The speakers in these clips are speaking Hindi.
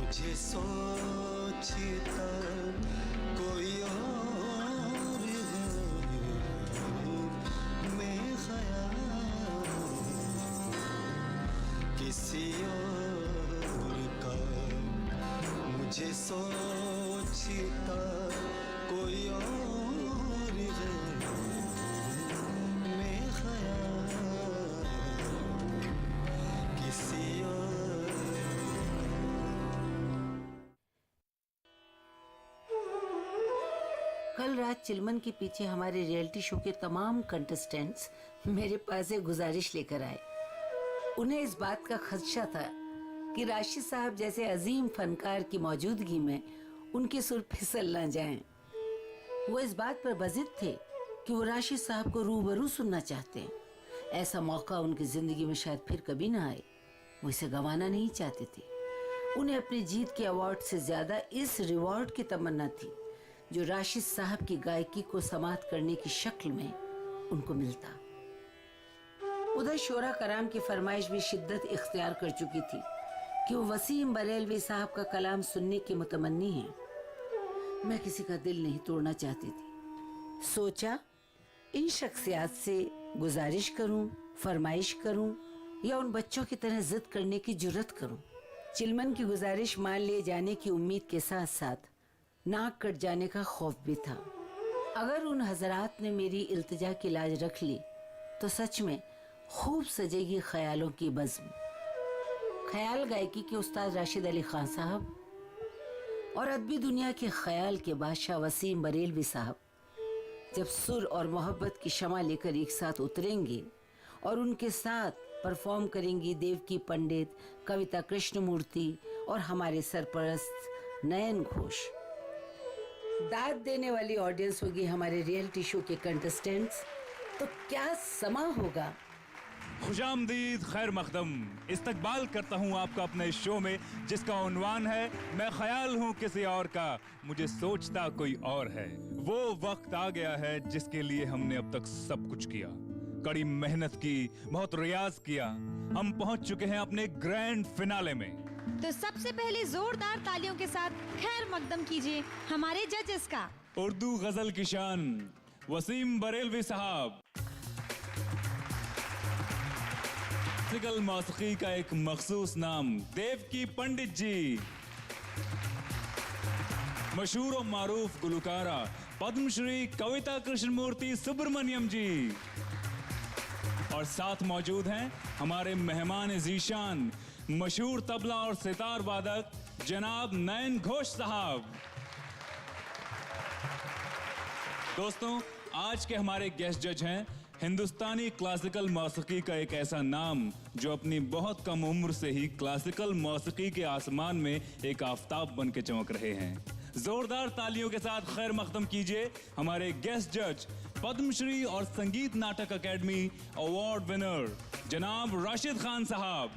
मुझे सोचता कोई और है, मैं ख्याल किसी और का। मुझे सोचता कोई और है, मैं ख्याल किसी और। कल रात चिलमन के पीछे हमारे रियलिटी शो के तमाम कंटेस्टेंट्स मेरे पास एक गुजारिश लेकर आए। उन्हें इस बात का खदशा था कि राशिद साहब जैसे अजीम फनकार की मौजूदगी में उनके सुर फिसल न जाएं। वो इस बात पर बजिद थे कि वो राशिद साहब को रूबरू सुनना चाहते हैं। ऐसा मौका उनकी जिंदगी में शायद फिर कभी ना आए। वो इसे गंवाना नहीं चाहते थे। उन्हें अपनी जीत के अवार्ड से ज्यादा इस रिवॉर्ड की तमन्ना थी जो राशिद साहब की गायकी को समाप्त करने की शक्ल में उनको मिलता। उधर शोरा कराम की फरमाइश भी शिद्दत इख्तियार कर चुकी थी कि वो वसीम बरेलवी साहब का कलाम सुनने की मुतमन्नी है। मैं किसी का दिल नहीं तोड़ना चाहती थी। सोचा इन शख्सियात से गुजारिश करूं, फरमाइश करूं या उन बच्चों की तरह जिद करने की जुर्रत करूं। चिलमन की गुजारिश मान लिए जाने की उम्मीद के साथ साथ नाक कट जाने का खौफ भी था। अगर उन हजरात ने मेरी इल्तिजा की लाज रख ली तो सच में खूब सजेगी ख्यालों की बज़्म। ख्याल गायकी के उस्ताद राशिद अली खान साहब और अदबी दुनिया के ख्याल के बादशाह वसीम बरेलवी साहब जब सुर और मोहब्बत की शमा लेकर एक साथ उतरेंगे और उनके साथ परफॉर्म करेंगी देवकी पंडित, कविता कृष्णमूर्ति और हमारे सरपरस्त नयन घोष। दाद देने वाली ऑडियंस होगी हमारे रियलिटी शो के कंटेस्टेंट्स। तो क्या समा होगा। खुशामदीद, खैर मकदम, इस्तकबाल करता हूँ आपका अपने शो में जिसका उन्वान है मैं ख्याल हूँ किसी और का, मुझे सोचता कोई और है। वो वक्त आ गया है जिसके लिए हमने अब तक सब कुछ किया, कड़ी मेहनत की, बहुत रियाज किया। हम पहुंच चुके हैं अपने ग्रैंड फिनाले में। तो सबसे पहले जोरदार तालियों के साथ खैर मकदम कीजिए हमारे जजेस का। उर्दू गजल की शान वसीम बरेलवी साहब, क्लासिकल मौसीकी का एक मखसूस नाम देवकी पंडित जी, मशहूर और मारूफ गुलकारा पद्मश्री कविता कृष्णमूर्ति सुब्रमण्यम जी, और साथ मौजूद हैं हमारे मेहमान ज़ीशान मशहूर तबला और सितार वादक जनाब नयन घोष साहब। दोस्तों, आज के हमारे गेस्ट जज हैं हिंदुस्तानी क्लासिकल मौसीकी का एक ऐसा नाम जो अपनी बहुत कम उम्र से ही क्लासिकल मौसीकी के आसमान में एक आफताब बन के चमक रहे हैं। जोरदार तालियों के साथ खैर मकदम कीजिए हमारे गेस्ट जज पद्मश्री और संगीत नाटक अकेडमी अवार्ड विनर जनाब राशिद खान साहब।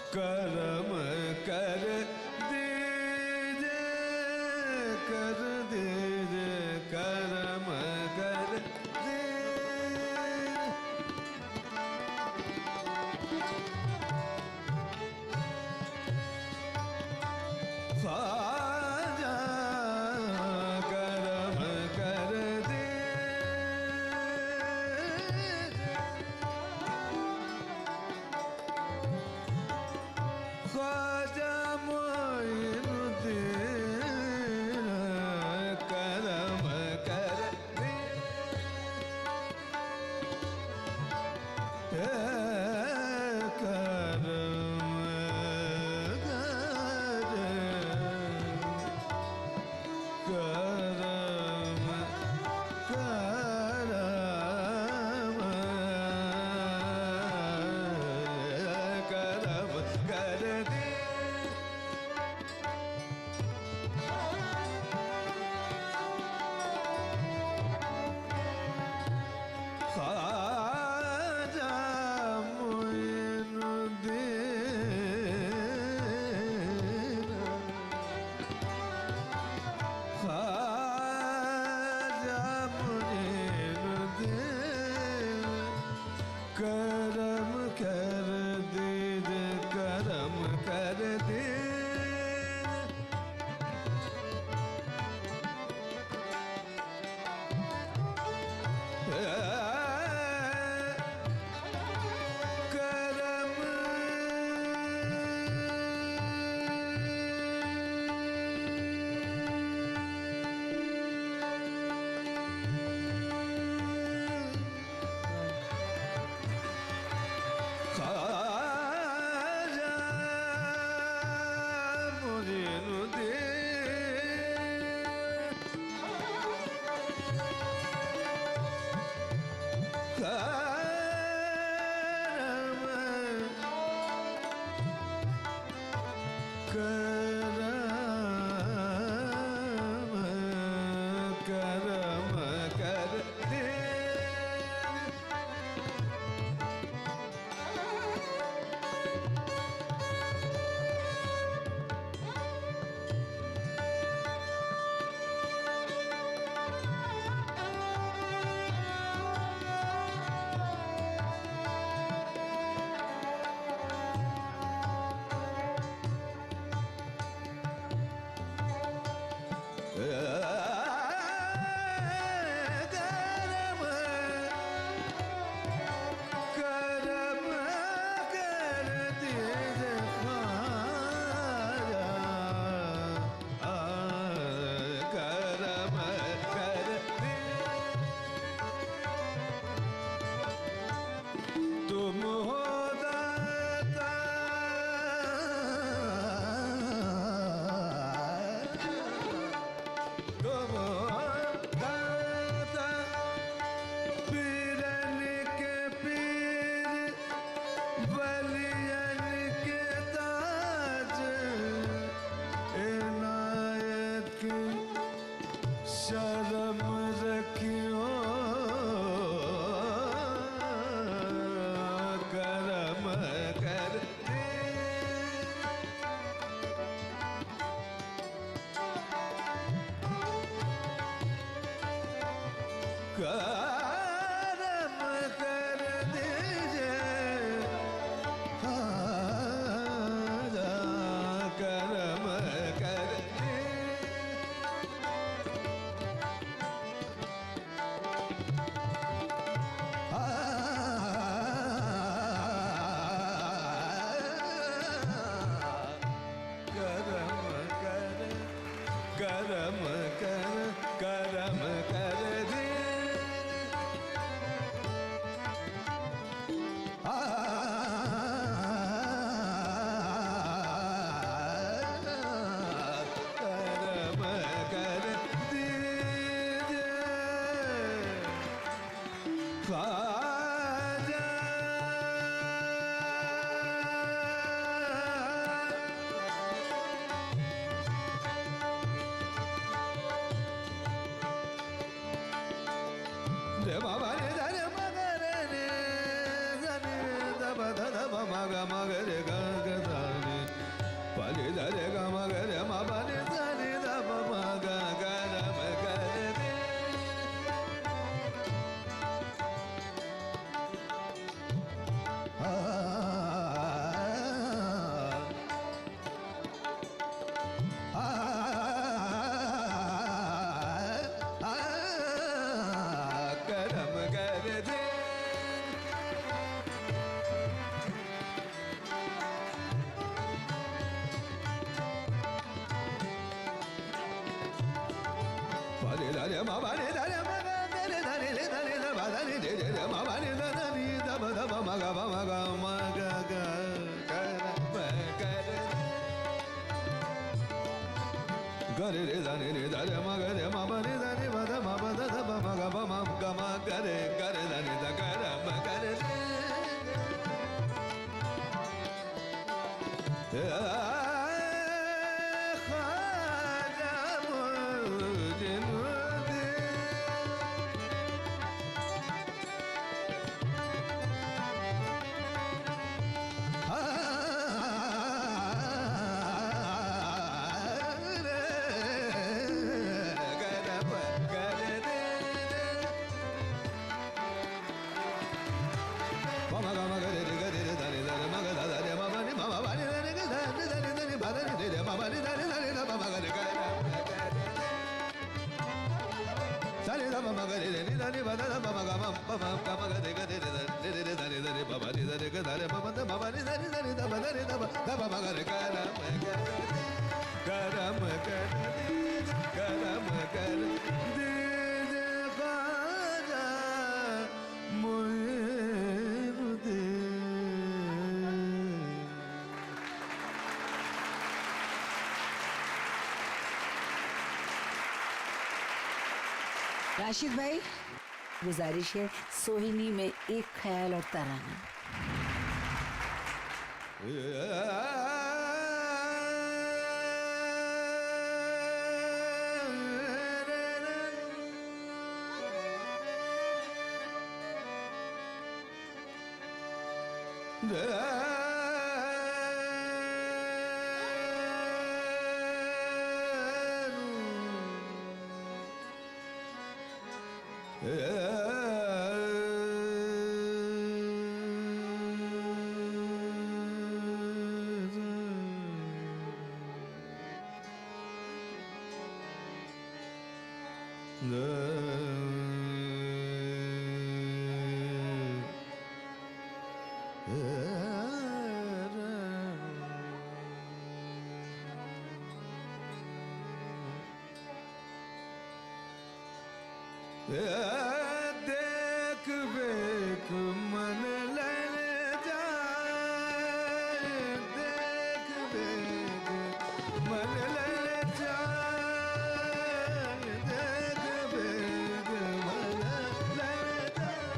करम कर दीजे, कर दीजे, करम कर दीजे। ख्वाजा करम कर दीजे, ख्वाजा मोइनुद्दीन करम कर दीजे, करम कर दे। ख्वाजा मोइनुद्दीन, ख्वाजा मोइनुद्दीन करम कर दीजे, करम कर दीजे। करम ख्वाजा मोइनुद्दीन करम कर दे। करम कर दीजे ख्वाजा, करम कर दीजे। तुम हो दाता, तुम हो दाता, पीरन के पीर, वलियन के ताज, इनायत की शर्म रखियो, करम कर दे। करम कर दीजे, ख्वाजा करम कर दे। करम रे बाबा रे रे मगरे रे रे दब दब मग मग रे ग ग रे पाले रे ग मग रे मा पाले रे दब मग ग रे मग रे gare re da ne da re ma ga re ma ba ne da ne ba da ma ba da da ba ma ga ba ma ga ma ga re da ne da ga ra ma ga re Rashid भाई, गुजारिश है सोहिनी में एक ख्याल और तराना। देख बेख मन लल जाए, देख बेख मन लल जाए, देख बेख मन लल जाए,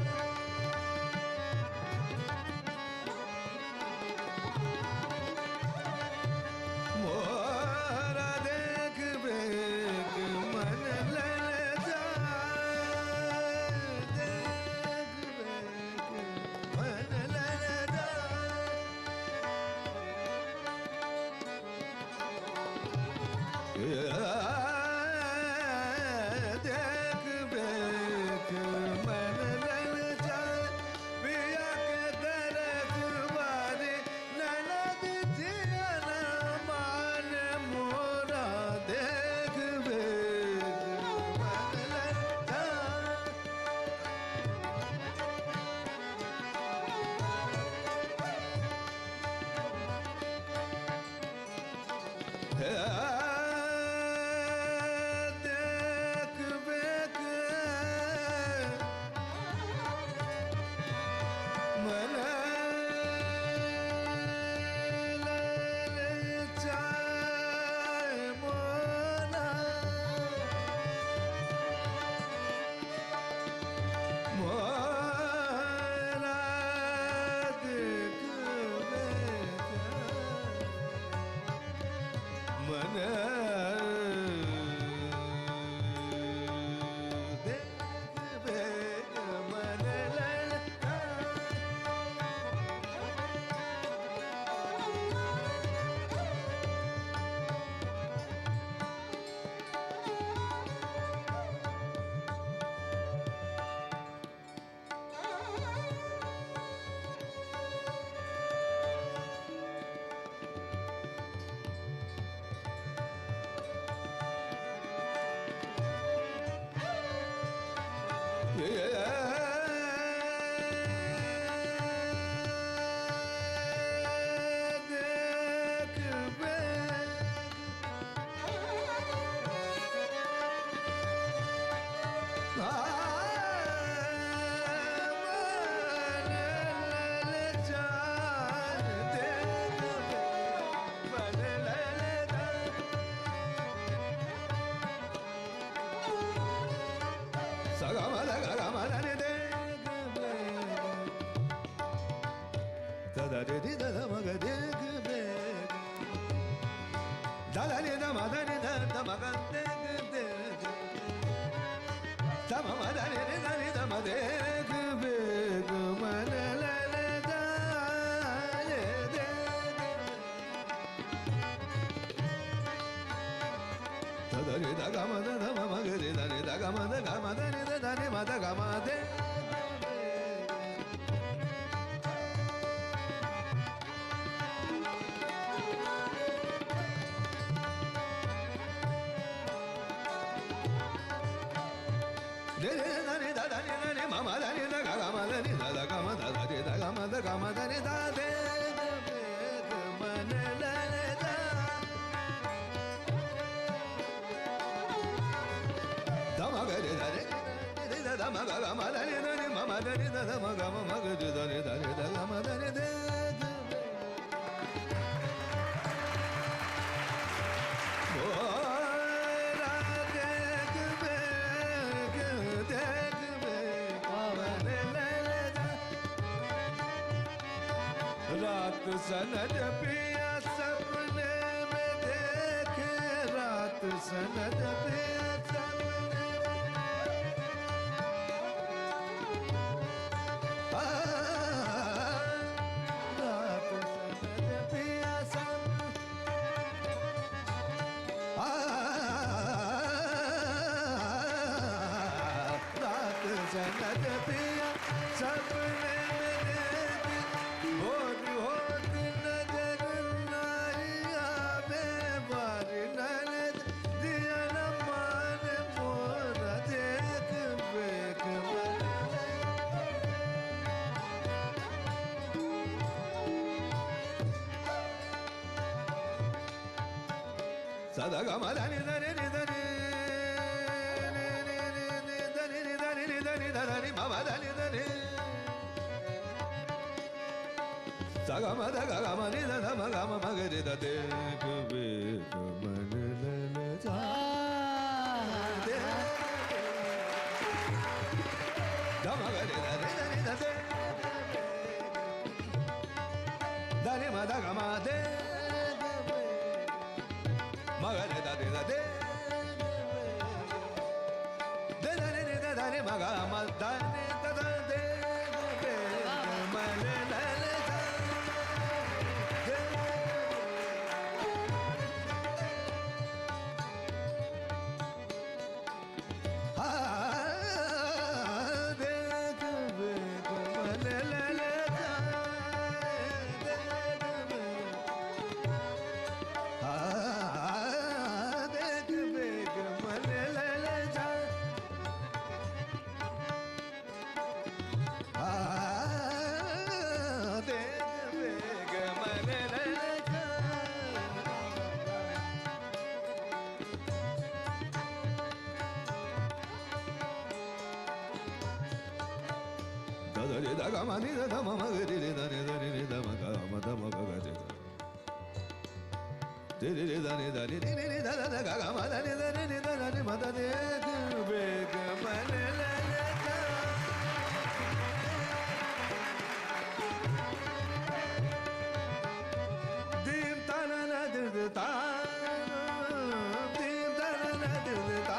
मोरा देख बेख मन लल मन रात सनद पिया सपने में देखे, रात सनद पिया सपने रात सनद पिया रात सनद पिया सपने Sada gama dani dani dani dani mama dani dani sagama da gama ni da ma gama magari da de kube man le ja de gama gari da dani da de dani ma da gama de magare da de da de de da de da da de maga mal da de da da de de male la la da de ha de de male la la da de ha da ga ma ni da ma ma ga ri da ni da ni da ma ga ma da ma ga ga de de da ni da ni ni da da ga ga ma da ni da ni da ni ma da de be ga ma le le da dim ta na na de ta dim ta na na de ta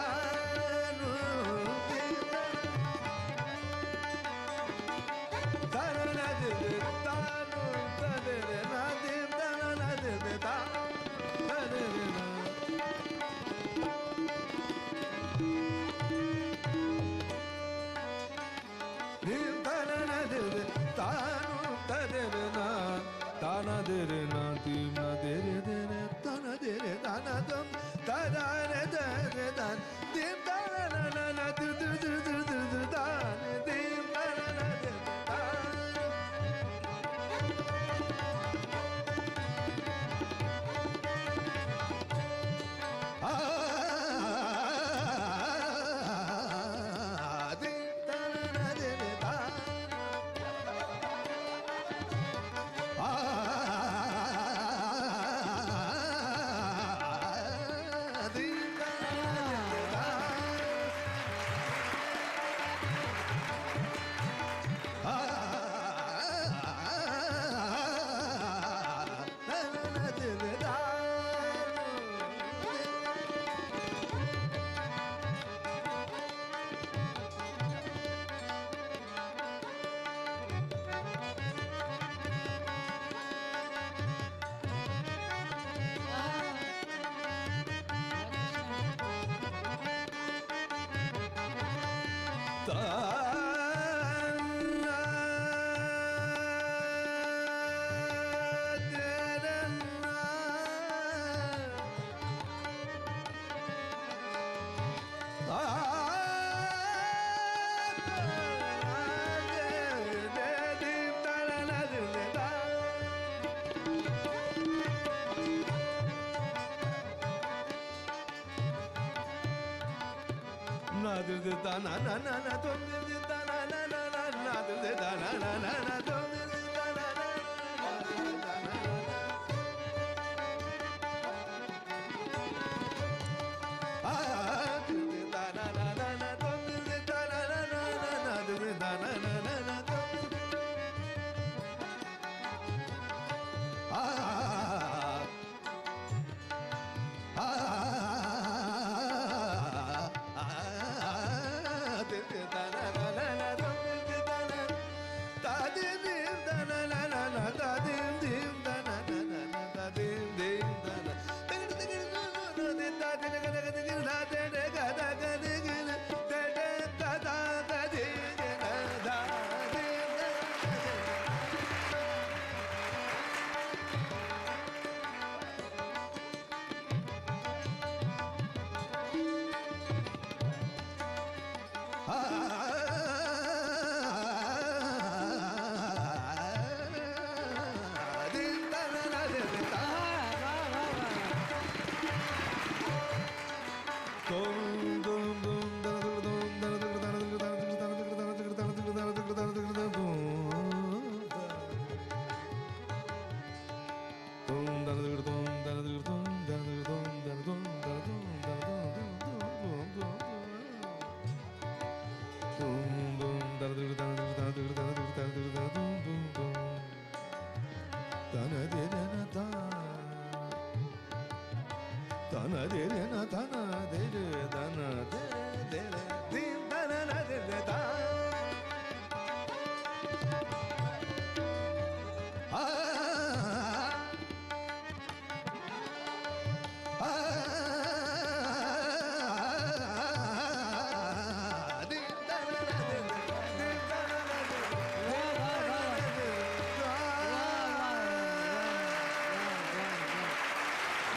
na de da na na na na do de da na na na na na de da na na na na do de da na na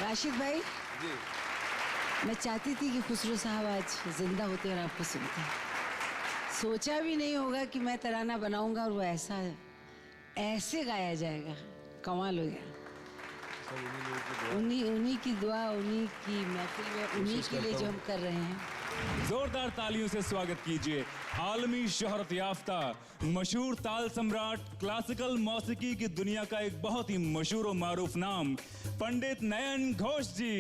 Rashid भाई मैं चाहती थी कि खुसरो साहब आज जिंदा होते और आपको सुनते। सोचा भी नहीं होगा कि मैं तराना बनाऊंगा और वो ऐसे गाया जाएगा। कमाल हो गया। उन्हीं की दुआ, उन्हीं की महफिल में, उन्हीं के लिए जो हम कर रहे हैं। जोरदार तालियों से स्वागत कीजिए आलमी शोहरत याफ्ता मशहूर ताल सम्राट क्लासिकल मौसीकी की दुनिया का एक बहुत ही मशहूर और मारूफ नाम पंडित नयन घोष जी।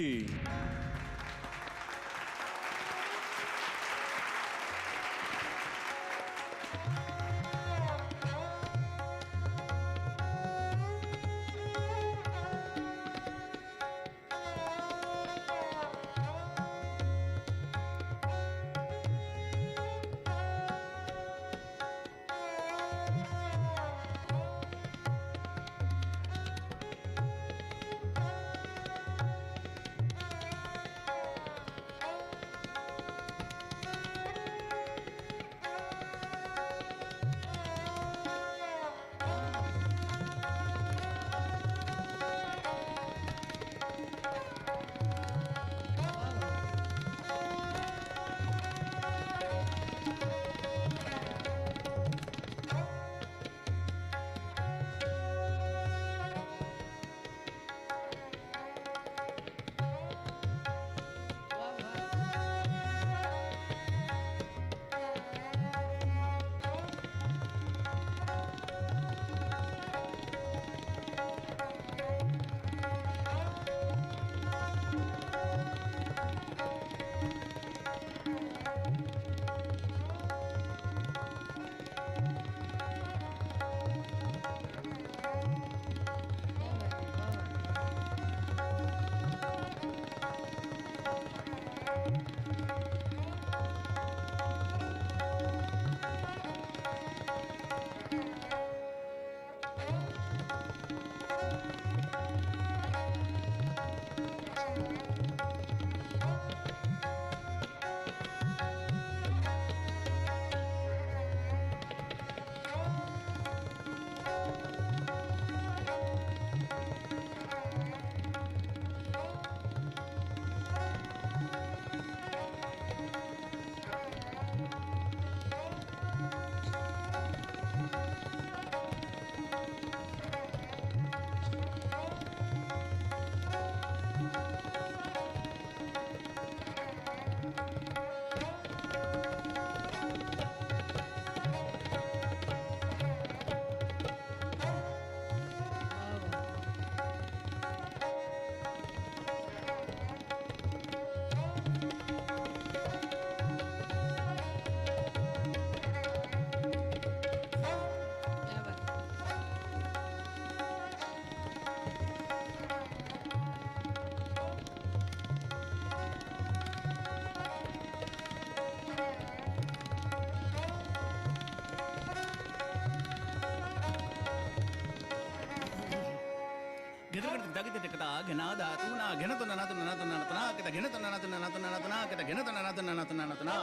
गित टिकता घिना दा तू ना घिन तो ना तो ना तो ना तो ना किता घिन तो ना तो ना तो ना तो ना किता घिन तो ना तो ना तो ना तो ना।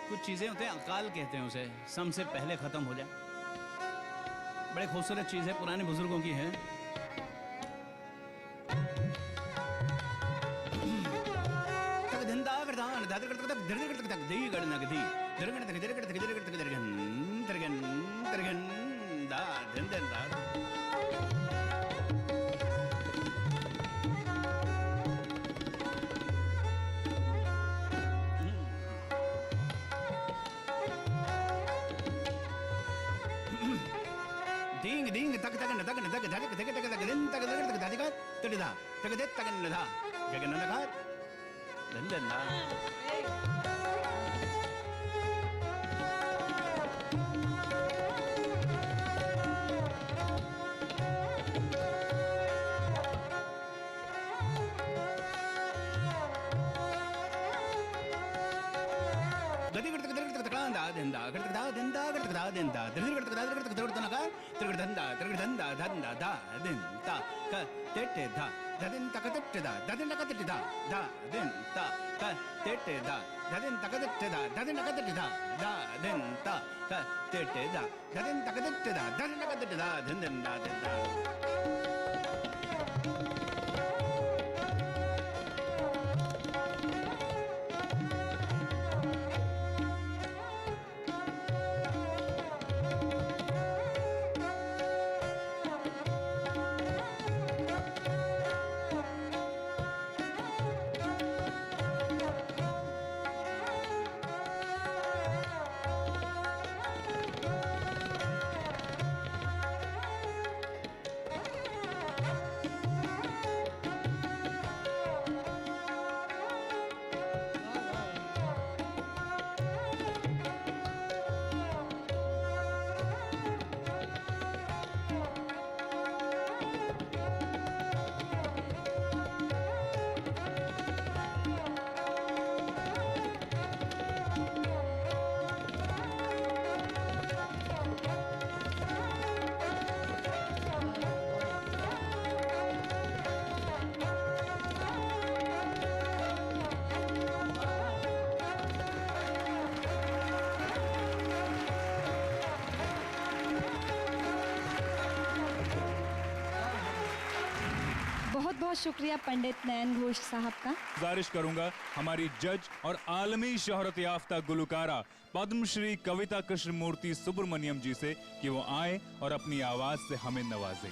कुछ चीजें होते हैं अकाल कहते हैं उसे, सम से पहले खत्म हो जाए। बड़े खूबसूरत चीज है, पुराने बुजुर्गों की है। तक धंधा करदान दादर करतक तक धर करतक तक दी गड़ना गदी धर करतक धर करतक धर करतक धरगन धरगन धरगन दा धन धन दा। ding ding tak tak tak tak tak tak tak tak tak tak din tak tak tak tak tak tadida tak det tak nada gagan nada dan dan na gadi gadi gadi gadi gadi da denda gadi da denda gadi da denda gadi gadi gadi gadi gadi gadi naga gadi denda danda da denda ka tete da dadin ta ka tete da dadin ka tete da da denta ka tete da dadin ta ka tete da dadin ka tete da da denta ka tete da dadin ta ka tete da dadin ka tete da denden da denda। बहुत शुक्रिया पंडित नयन घोष साहब का। गुजारिश करूंगा हमारी जज और आलमी शोहरत याफ्ता गुलकारा पद्मश्री कविता कृष्णमूर्ति सुब्रमण्यम जी से कि वो आए और अपनी आवाज से हमें नवाजें।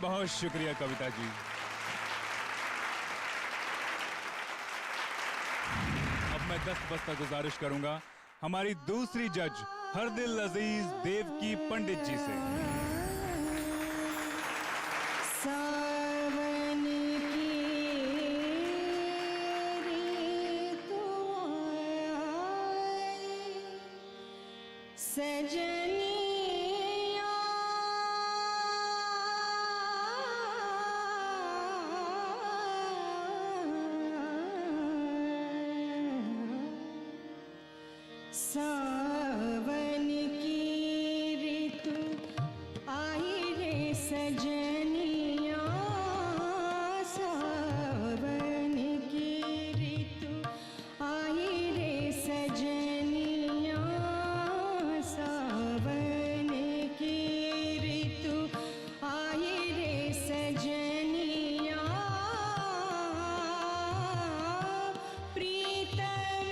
बहुत शुक्रिया कविता जी। अब मैं दस्तबस्ता गुजारिश करूंगा हमारी दूसरी जज हरदिल अजीज देवकी पंडित जी से। सावन की ऋतु आई, सजनिया सावन की ऋतु आई रे सजनिया, सावन की ऋतु आई रे सजनिया, सावन की ऋतु आई रे सजनिया, प्रीतम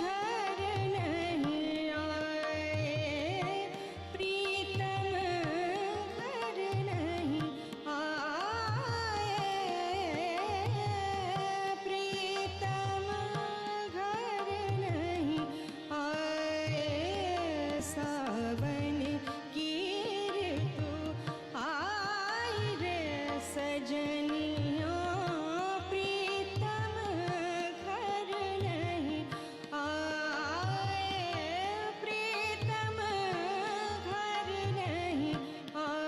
घर नहीं आए, प्रीतम घर नहीं आए, प्रीतम घर नहीं आए, सावन की ऋतु आई रे सजनिया, प्रीतम घर नहीं आए, प्रीतम घर नहीं आए।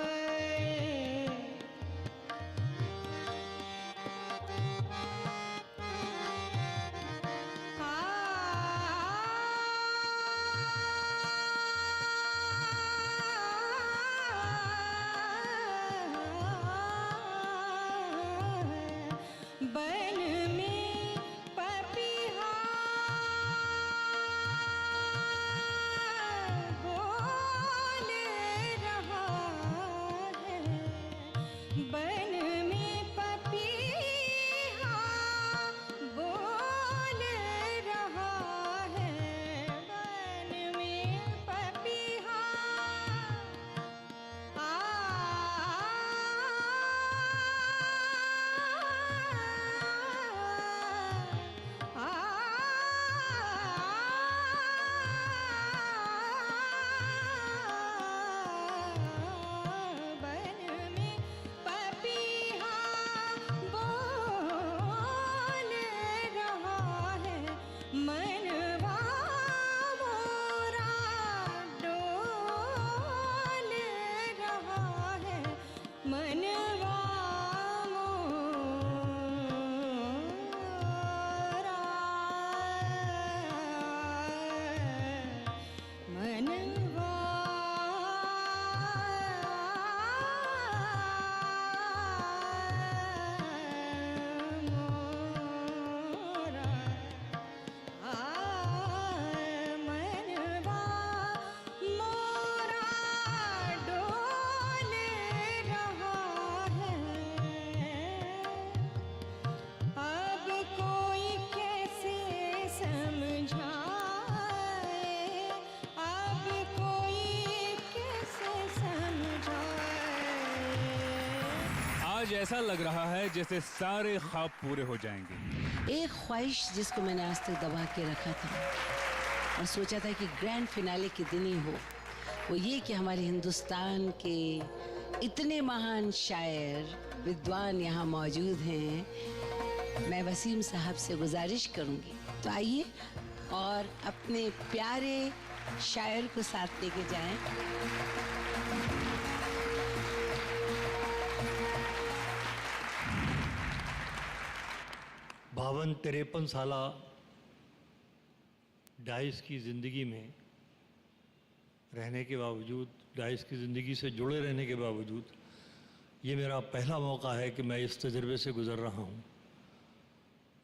बन में पपीहा बोल रहा है, बन में पपीहा बोल रहा है, बन में पपीहा बन में पपीहा बोल रहा है, मनवा मोरा डोल रहा है, मनवा मोरा, मनवा मोरा, मनवा मोरा डोल रहा है, अब कोई कैसे समझाए, अब कोई कैसे समझाए। आज ऐसा लग रहा है जैसे सारे ख्वाब पूरे हो जाएंगे। एक ख्वाहिश जिसको मैंने आज तक दबा के रखा था और सोचा था कि ग्रैंड फिनाले के दिन ही हो, वो ये कि हमारे हिंदुस्तान के इतने महान शायर विद्वान यहाँ मौजूद हैं। मैं वसीम साहब से गुजारिश करूँगी तो आइए और अपने प्यारे शायर को साथ लेके जाएं। बावन 53 साला डाइस की ज़िंदगी में रहने के बावजूद, डाइस की ज़िंदगी से जुड़े रहने के बावजूद, ये मेरा पहला मौका है कि मैं इस तजर्बे से गुज़र रहा हूँ।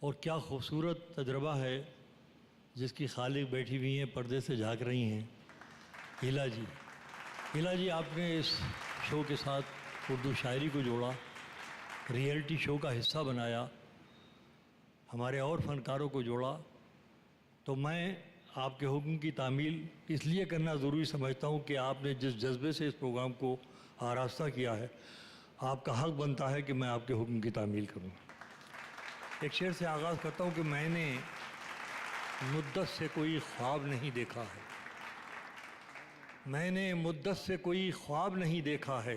और क्या खूबसूरत तजर्बा है जिसकी खालिक बैठी हुई हैं, पर्दे से झांक रही हैं, हीला जी। हीला जी, आपने इस शो के साथ उर्दू शायरी को जोड़ा, रियलिटी शो का हिस्सा बनाया, हमारे और फ़नकारों को जोड़ा, तो मैं आपके हुक्म की तामील इसलिए करना ज़रूरी समझता हूँ कि आपने जिस जज्बे से इस प्रोग्राम को आरास्ता किया है, आपका हक बनता है कि मैं आपके हुक्म की तामील करूं। एक शेर से आगाज़ करता हूं कि मैंने मुद्दत से कोई ख्वाब नहीं देखा है, मैंने मुद्दत से कोई ख्वाब नहीं देखा है,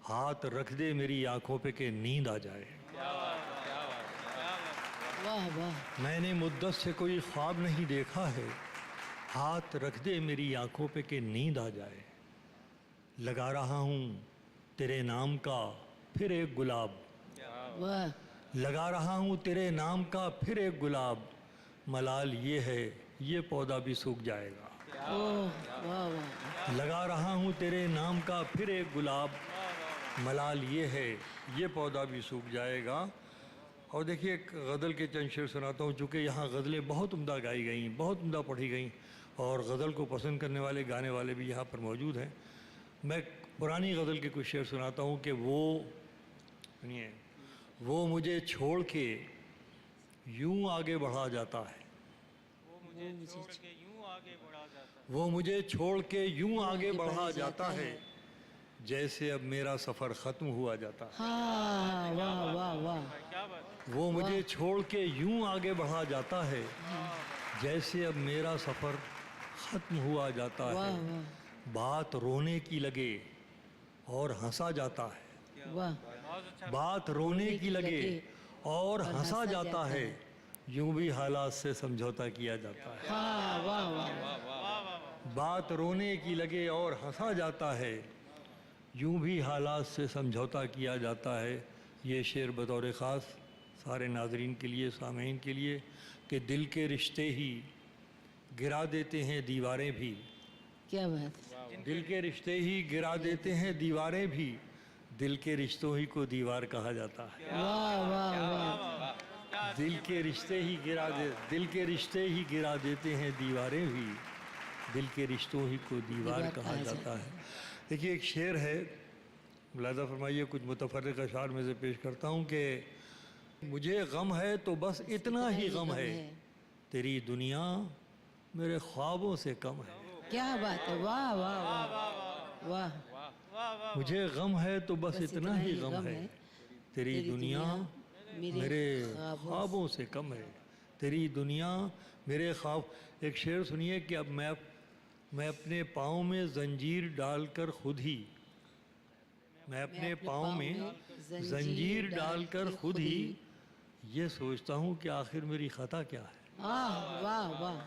हाथ रख दे मेरी आंखों पे कि नींद आ जाए। वाह वाह। मैंने मुद्दत से कोई ख्वाब नहीं देखा है, हाथ रख दे मेरी आंखों पे कि नींद आ जाए। लगा रहा हूँ तेरे नाम का फिर एक गुलाब, वाह लगा रहा हूँ तेरे नाम का फिर एक गुलाब, मलाल ये है ये पौधा भी सूख जाएगा। ओह वाह वाह। लगा रहा हूँ तेरे नाम का फिर एक गुलाब, मलाल ये है ये पौधा भी सूख जाएगा। और देखिए एक गज़ल के चंद शेर सुनाता हूँ, चूँकि यहाँ गज़लें बहुत उम्दा गाई गई, बहुत उम्दा पढ़ी गई और गज़ल को पसंद करने वाले गाने वाले भी यहाँ पर मौजूद हैं। मैं पुरानी गज़ल के कुछ शेर सुनाता हूँ कि वो सुनिए, वो मुझे छोड़ के यूं आगे बढ़ा जाता है, वो मुझे छोड़ के यूं आगे बढ़ा जाता है, जैसे अब मेरा सफ़र ख़त्म हुआ जाता है। हाँ वाह वाह वाह। वो मुझे छोड़ के यूं आगे बढ़ा जाता है, जैसे अब मेरा सफ़र ख़त्म हुआ जाता वाह है। वाह बात रोने की लगे और हंसा जाता है, वाह। बात रोने की लगे और हंसा जाता है, यूं भी हालात से समझौता किया जाता है। हाँ वाह वाह। बात रोने की लगे और हंसा जाता है, यूं भी हालात से समझौता किया जाता है। ये शेर बतौर ख़ास सारे नाज़रीन के लिए, सामीन के लिए, कि दिल के रिश्ते ही गिरा देते हैं दीवारें भी, क्या बात। दिल के रिश्ते ही गिरा देते हैं दीवारें भी, दिल के रिश्तों ही को दीवार कहा जाता है। वाह वाह वाह। दिल के रिश्ते ही दिल के रिश्ते ही गिरा देते हैं दीवारें भी, दिल के रिश्तों ही को दीवार कहा जाता है। देखिए एक शेर है, मुलाज़ा फरमाइए, कुछ मुतफर्रिक़ अशार में से पेश करता हूँ कि मुझे गम है तो बस इतना ही गम है, तेरी दुनिया मेरे ख्वाबों से कम है। क्या बात है। वाह वाह वाह वाह। मुझे गम है तो बस इतना ही गम है, तेरी दुनिया मेरे ख्वाबों से कम है, तेरी दुनिया मेरे ख्वाब। एक शेर सुनिए कि अब मैं अपने पाँव में जंजीर डालकर खुद ही, मैं अपने पाँव में जंजीर डालकर खुद ही ये सोचता हूँ कि आखिर मेरी ख़ता क्या है। वाह वाह वाह।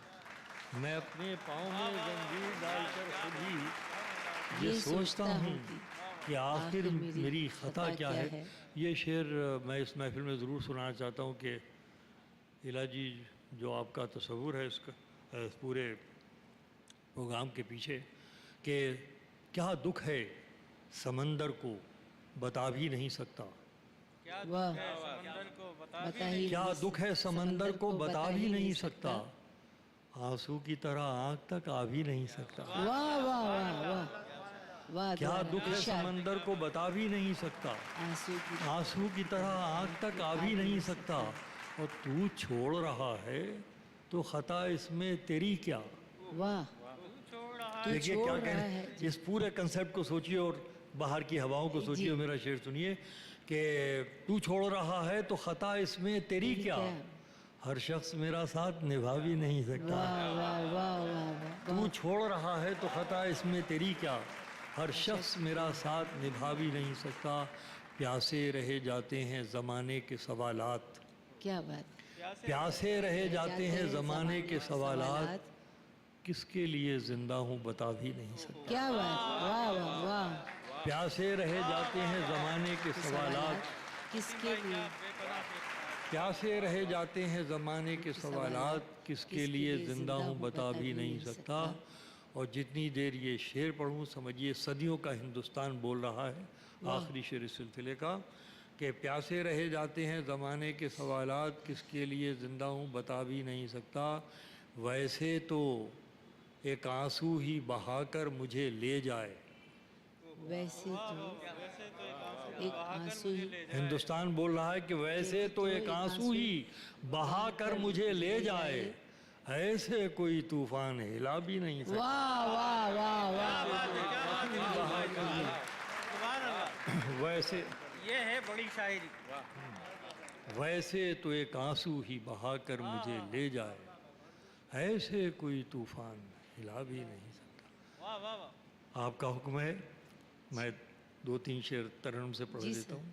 मैं अपने पाँव में जंजीर डालकर खुद ही ये सोचता हूँ कि आखिर मेरी ख़ता क्या है। ये शेर मैं इस महफिल में ज़रूर सुनाना चाहता हूँ कि इलाजी जो आपका तस्वुर है इसका इस पूरे प्रोग्राम के पीछे, कि क्या दुख है समंदर को बता भी नहीं सकता, वाह। बता ही क्या दुख है समंदर को बता भी नहीं सकता, आंसू की तरह आँख तक आ भी नहीं सकता। वाह वाह वाह वाह वाह। क्या दुख है समंदर को बता भी नहीं सकता, आंसू की तरह आँख तक आ भी नहीं सकता, और तू छोड़ रहा है तो ख़ता इसमें तेरी क्या। वाह। देखिए क्या कहने, इस पूरे कंसेप्ट को सोचिए और बाहर की हवाओं को सोचिए और मेरा शेर सुनिए कि तू छोड़ रहा है तो ख़ता इसमें तेरी क्या, हर शख्स मेरा साथ निभा भी नहीं सकता। वाह वाह वाह वाह। तू छोड़ रहा है तो ख़ता इसमें तेरी क्या, हर शख्स मेरा साथ निभा भी नहीं सकता, प्यासे रहे जाते हैं ज़माने के सवालात, क्या बात। प्यासे रहे जाते हैं ज़माने के सवालात, किसके लिए ज़िंदा हूँ बता भी नहीं सकता। क्या बात। वाह वाह वाह। प्यासे रहे जाते हैं ज़माने के सवालात, किसके लिए, प्यासे रहे जाते हैं ज़माने के सवालात, किसके लिए ज़िंदा हूँ बता भी नहीं सकता। और जितनी देर ये शेर पढ़ूँ समझिए सदियों का हिंदुस्तान बोल रहा है। आखिरी शेर इस सिलसिले का कि प्यासे रहे जाते हैं ज़माने के सवालात, किसके लिए ज़िंदा हूँ बता भी नहीं सकता, वैसे तो एक आंसू ही बहाकर मुझे ले जाए, वैसे तो एक आंसू ही। हिंदुस्तान बोल रहा है कि वैसे तो एक आंसू ही बहा कर मुझे ले जाए, ऐसे कोई तूफान हिला भी नहीं सकता। वाह वाह वाह वाह। वैसे ये है बड़ी शायरी। वाह। वैसे तो एक आंसू ही बहाकर मुझे ले जाए, ऐसे कोई तूफान हिला भी नहीं सकता। वाह वाह वाह। आपका हुक्म है, मैं 2-3 शेर तरन्नुम से पढ़ जी देता सर। हूँ।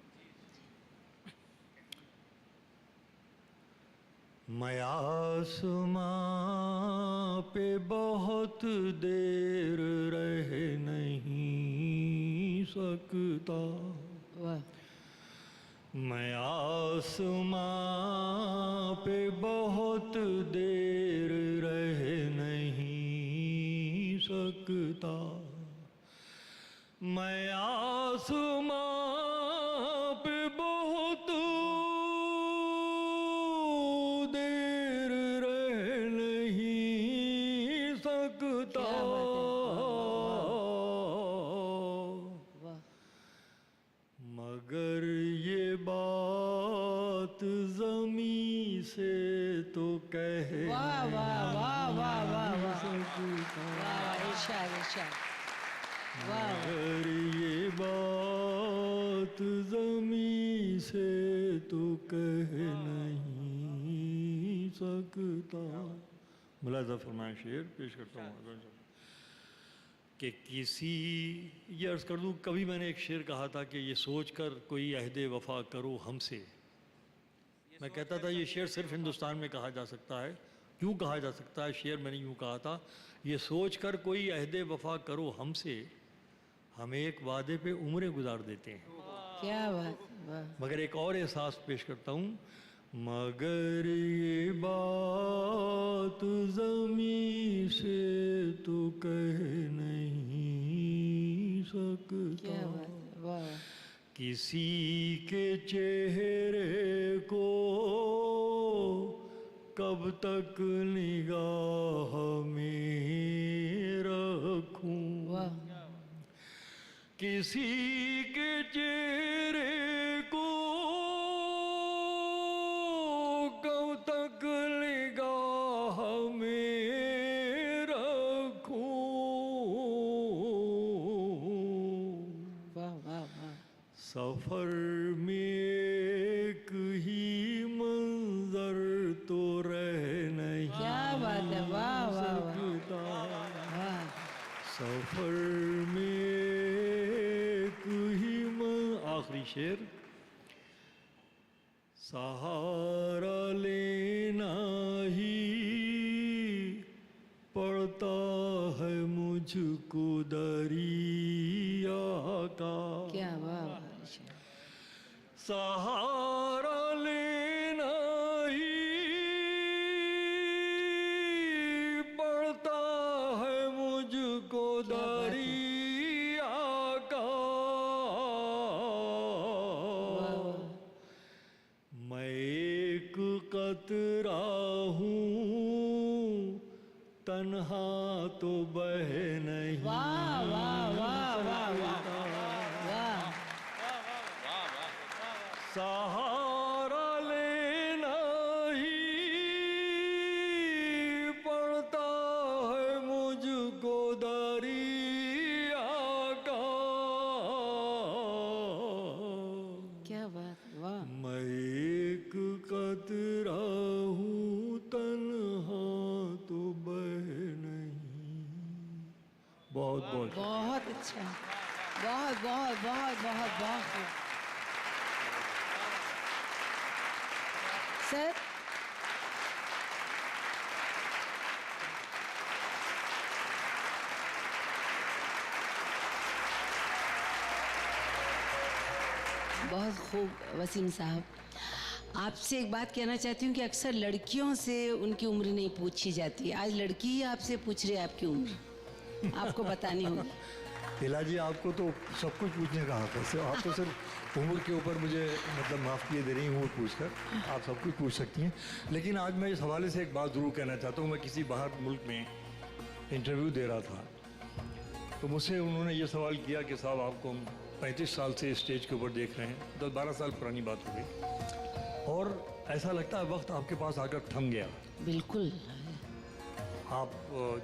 मैं आसमां पे बहुत देर रह नहीं सकता, वाह मैं आसमां पे बहुत देर रह नहीं सकता, मैं आसमां पे बहुत देर रह नहीं सकता, वाह मगर ये बात जमी से तो कह वाह वाह वाह वाह वाह वाह सकता, वाह इरशाद इरशाद वाह मगर ये बात जमी से तो कह नहीं सकता। मुलाजा फरमाए शेर पेश करता हूँ कि किसी, ये अर्ज़ कर दूँ, कभी मैंने एक शेर कहा था कि ये सोच कर कोई अहदे वफा करो हमसे। मैं कहता था ये शेर सिर्फ हिंदुस्तान में कहा जा सकता है। क्यों कहा जा सकता है? शेर मैंने यूँ कहा था, ये सोच कर कोई अहदे वफा करो हमसे, हम एक वादे पे उम्रें गुजार देते हैं। क्या बात वाह मगर एक और एहसास पेश करता हूँ, मगर ये बात जमी से तो कह नहीं सकता, क्या बात वाह किसी के चेहरे को कब तक निगाह में रखूं, वाह किसी के चेहरे को कब तक निगाह में रखूं, वाह वाह वाह सफर में एक ही मंजर तो रह नहीं क्या बात है वाह वाह वाह सकता, वाह सफर में एक ही आखिरी शेर, सहारा लेना ही पड़ता है मुझको दरिया का, क्या वाह वाह इरशाद सहारा लेना ही पड़ता है मुझको दरिया का, मैं एक कतरा हूँ तन्हा तो बह नहीं वाह वाह वाह वाह वाह वाह सहारा लेना ही पड़ता है मुझको दरिया का, क्या बात वाह मैं एक कतरा हूँ तन्हा तो बह नहीं। बहुत बहुत बहुत अच्छा बहुत बहुत बहुत बहुत बहुत खूब। सर बहुत खूब वसीम साहब, आपसे एक बात कहना चाहती हूँ कि अक्सर लड़कियों से उनकी उम्र नहीं पूछी जाती, आज लड़की ही आपसे पूछ रही है आपकी उम्र, आपको बतानी होगी। तिला जी, आपको तो सब कुछ पूछने का हक है, आप तो सिर्फ उम्र के ऊपर मुझे मतलब माफ़ किए दे रही हूँ पूछकर, आप सब कुछ पूछ सकती हैं। लेकिन आज मैं इस हवाले से एक बात ज़रूर कहना चाहता हूँ। मैं किसी बाहर मुल्क में इंटरव्यू दे रहा था, तो मुझसे उन्होंने ये सवाल किया कि साहब आपको हम 35 साल से स्टेज के ऊपर देख रहे हैं, 10-12 साल पुरानी बात हो गई, और ऐसा लगता है वक्त आपके पास आकर थम गया। बिल्कुल आप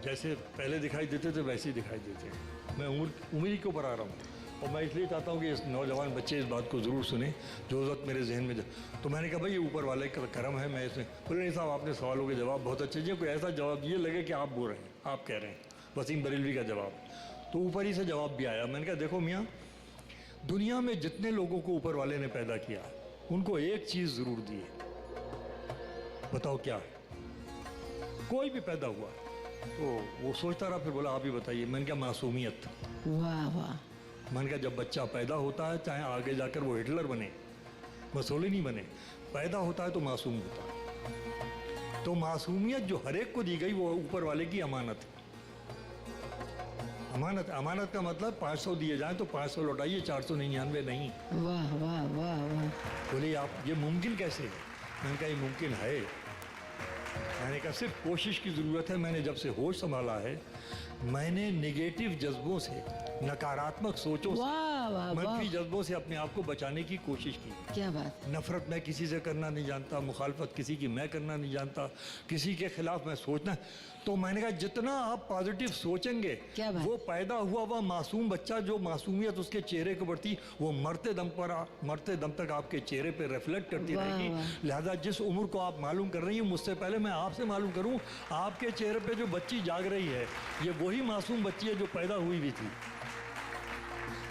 जैसे पहले दिखाई देते थे वैसे ही दिखाई देते हैं। मैं उम्र के ऊपर आ रहा हूँ। और मैं इसलिए चाहता हूँ कि इस नौजवान बच्चे इस बात को ज़रूर सुने जो उस वक्त मेरे जहन में तो मैंने कहा भाई ये ऊपर वाले का करम है, मैं इसमें बोले नहीं साहब आपने सवालों के जवाब बहुत अच्छे दिए, कोई ऐसा जवाब ये लगे कि आप बोल रहे हैं, आप कह रहे हैं, वसीम बरेलवी का जवाब, तो ऊपर ही से जवाब भी आया। मैंने कहा देखो मियाँ, दुनिया में जितने लोगों को ऊपर वाले ने पैदा किया उनको एक चीज़ ज़रूर दी है, बताओ क्या? कोई भी पैदा हुआ तो वो सोचता रहा, फिर बोला आप ही बताइए। मैंने कहा मासूमियत। वाह वाह। मैंने कहा जब बच्चा पैदा होता है, चाहे आगे जाकर वो हिटलर बने, मुसोलिनी बने, पैदा होता है तो मासूम होता है। तो मासूमियत जो हर एक को दी गई वो ऊपर वाले की अमानत है। अमानत, अमानत का मतलब 500 दिए जाएं तो 500 लौटाइए, 499 नहीं। वाह वाह वाह वाह। बोले आप ये मुमकिन कैसे है? मैंने कहा ये मुमकिन है। मैंने कहा सिर्फ कोशिश की ज़रूरत है। मैंने जब से होश संभाला है, मैंने नेगेटिव जज्बों से, नकारात्मक सोचों से, वाह वाह वाह। मनफी जज्बों से अपने आप को बचाने की कोशिश की। क्या बात। नफरत मैं किसी से करना नहीं जानता, मुखालफत किसी की मैं करना नहीं जानता, किसी के खिलाफ मैं सोचना। तो मैंने कहा जितना आप पॉजिटिव सोचेंगे, क्या बात। वो पैदा हुआ वह मासूम बच्चा, जो मासूमियत उसके चेहरे को बढ़ती, वो मरते दम तक आपके चेहरे पे रिफ्लेक्ट करती वाह, रहेगी। वाह। लिहाजा जिस उम्र को आप मालूम कर रही हैं, मुझसे पहले मैं आपसे मालूम करूं, आपके चेहरे पे जो बच्ची जाग रही है, ये वही मासूम बच्ची है जो पैदा हुई भी थी।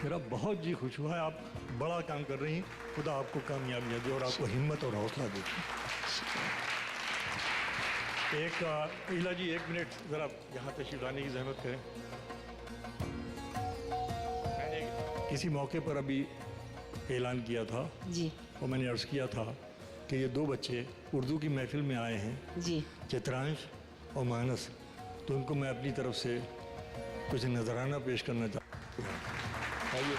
मेरा बहुत जी खुश हुआ है, आप बड़ा काम कर रही हैं। खुदा आपको कामयाबियाँ दे और आपको हिम्मत और हौसला दे। ईला जी 1 मिनट ज़रा यहाँ तशरीफ लाने की जहमत करें। मैंने किसी मौके पर अभी ऐलान किया था जी और मैंने अर्ज़ किया था कि ये 2 बच्चे उर्दू की महफिल में आए हैं, जी। चित्रांश और मानस, तो उनको मैं अपनी तरफ से कुछ नजराना पेश करना चाहता हूँ। आइए,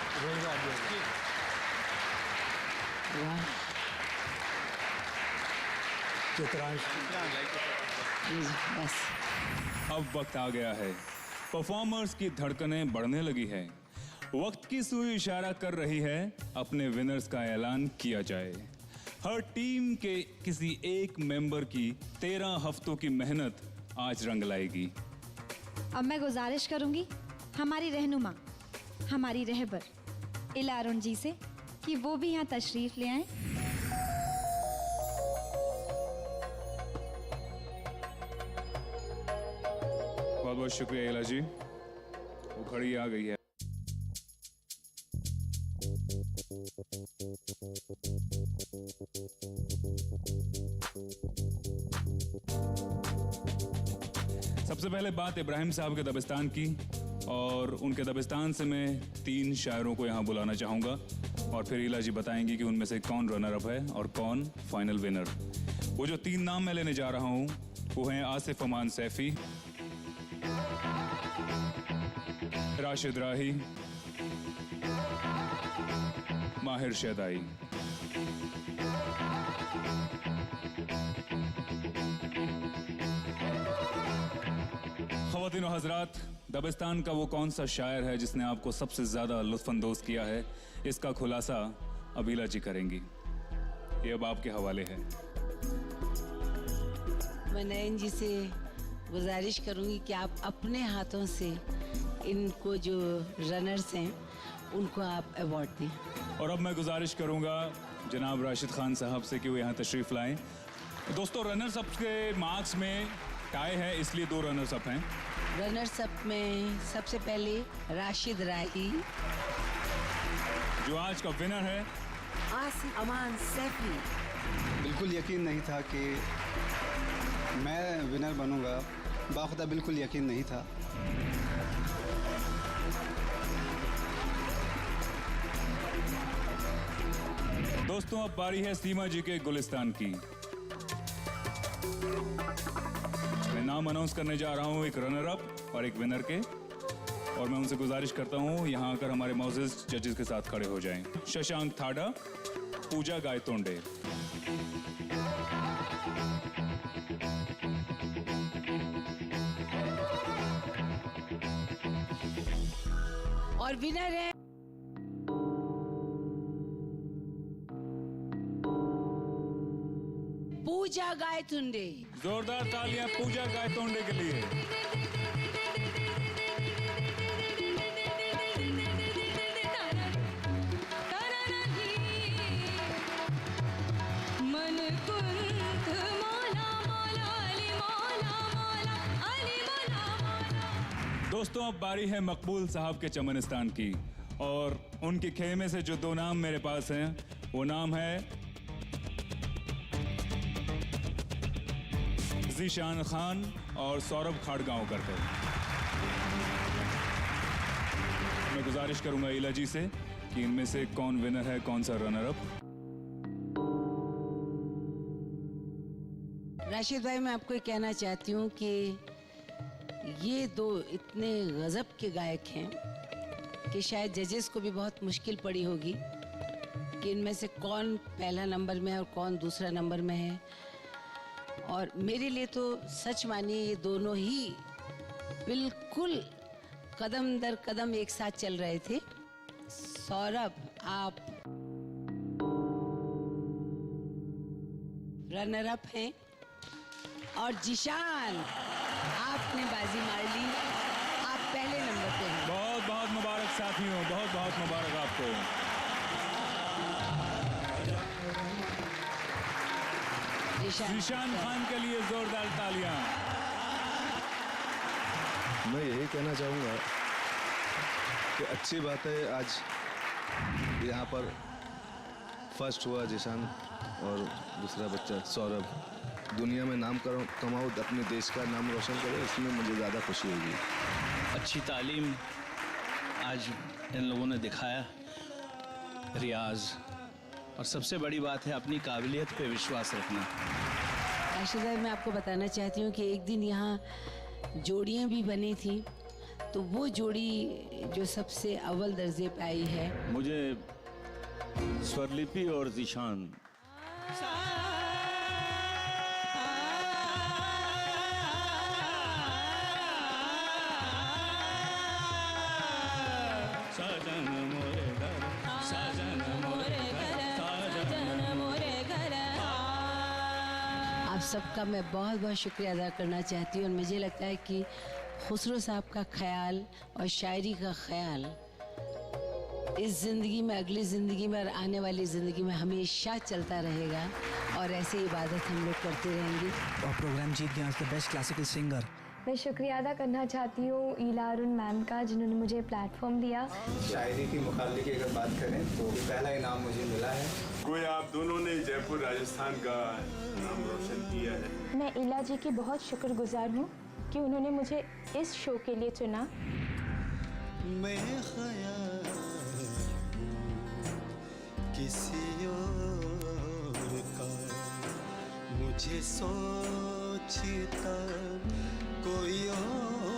वाह। चित्रांश। जी, बस। अब वक्त आ गया है, परफॉर्मर्स की धड़कनें बढ़ने लगी है, वक्त की सुई इशारा कर रही है, अपने विनर्स का ऐलान किया जाए। हर टीम के किसी एक मेंबर की 13 हफ्तों की मेहनत आज रंग लाएगी। अब मैं गुजारिश करूंगी हमारी रहनुमा, हमारी रहबर इला अरुण जी से कि वो भी यहाँ तशरीफ ले आए। बहुत बहुत शुक्रिया इला जी, वो खड़ी आ गई है। सबसे पहले बात इब्राहिम साहब के दबिस्तान की, और उनके दबिस्तान से मैं 3 शायरों को यहाँ बुलाना चाहूँगा और फिर इला जी बताएंगी कि उनमें से कौन रनर अप है और कौन फाइनल विनर। वो जो 3 नाम मैं लेने जा रहा हूँ वो हैं आसिफ अमान सैफी, राशिद राही, माहिर शैदाई। ख़वातीन और हज़रात, दबिस्तान का वो कौन सा शायर है जिसने आपको सबसे ज़्यादा लुत्फ़अंदोज़ किया है, इसका खुलासा अबीला जी करेंगी। ये अब आपके हवाले है। मैं नयन जी से गुजारिश करूंगी कि आप अपने हाथों से इनको जो रनर्स हैं उनको आप अवार्ड दें। और अब मैं गुजारिश करूंगा जनाब राशिद खान साहब से कि वो यहाँ तशरीफ़ लाएं। दोस्तों, रनर्स अप के मार्क्स में टाई है, इसलिए 2 रनर्स अप हैं। रनर्स अप में सबसे पहले राशिद राही, जो आज का विनर है। आसिफ अमान सैफी। बिल्कुल यकीन नहीं था कि मैं विनर बनूंगा, बाखुदा बिल्कुल यकीन नहीं था। दोस्तों, अब बारी है सीमा जी के गुलिस्तान की। मैं नाम अनाउंस करने जा रहा हूँ एक रनर अप और एक विनर के, और मैं उनसे गुजारिश करता हूँ यहाँ आकर हमारे मौजूद जजेस के साथ खड़े हो जाएं। शशांक थाडा, पूजा गायतोंडे। और विनर है पूजा गायतोंडे। जोरदार तालियां पूजा गायतोंडे के लिए। कुंत मौला मौला अली मौला मौला अली मौला मौला। दोस्तों, अब बारी है मकबूल साहब के चमनिस्तान की, और उनके खेमे से जो दो नाम मेरे पास हैं, वो नाम है ज़ीशान खान और सौरभ खाड़गांवकर का। मैं गुजारिश करूंगा इला जी से कि इनमें से कौन विनर है, कौन सा रनर अप। राशिद भाई, मैं आपको ये कहना चाहती हूँ कि ये दो इतने गजब के गायक हैं कि शायद जजेस को भी बहुत मुश्किल पड़ी होगी कि इनमें से कौन पहला नंबर में है और कौन दूसरा नंबर में है। और मेरे लिए तो सच मानिए ये दोनों ही बिल्कुल कदम दर कदम एक साथ चल रहे थे। सौरभ, आप रनर अप हैं और जिशान, आपने बाजी मार ली, आप पहले नंबर पे हैं। बहुत बहुत मुबारक साथियों, बहुत बहुत मुबारक आपको। ज़ीशान खान के लिए जोरदार तालियां। मैं यही कहना चाहूँगा कि अच्छी बात है आज यहाँ पर फर्स्ट हुआ जिशान और दूसरा बच्चा सौरभ दुनिया में नाम कमाओ, अपने देश का नाम रोशन करे, इसमें मुझे ज़्यादा खुशी होगी। अच्छी तालीम आज इन लोगों ने दिखाया, रियाज, और सबसे बड़ी बात है अपनी काबिलियत पे विश्वास रखना। राशिद भाई, मैं आपको बताना चाहती हूँ कि एक दिन यहाँ जोड़ियाँ भी बनी थी, तो वो जोड़ी जो सबसे अव्वल दर्जे पे आई है, मुझे स्वरलिपि और ज़ीशान आप सबका मैं बहुत बहुत शुक्रिया अदा करना चाहती हूँ। और मुझे लगता है कि खुसरो साहब का ख्याल और शायरी का ख्याल इस ज़िंदगी में, अगली ज़िंदगी में और आने वाली ज़िंदगी में हमेशा चलता रहेगा और ऐसे इबादत हम लोग करते रहेंगे। और प्रोग्राम जीत गया द बेस्ट क्लासिकल सिंगर। मैं शुक्रिया अदा करना चाहती हूँ ईला अरुण मैम का, जिन्होंने मुझे प्लेटफॉर्म दिया। शायरी की मुकाबले की अगर बात करें तो पहला इनाम मुझे मिला है। कोई आप दोनों ने जयपुर राजस्थान का नाम रोशन किया है। मैं ईला जी की बहुत शुक्रगुजार हूँ कि उन्होंने मुझे इस शो के लिए चुना। मैं ख्याल किसी और का, मुझे सोचता कोई और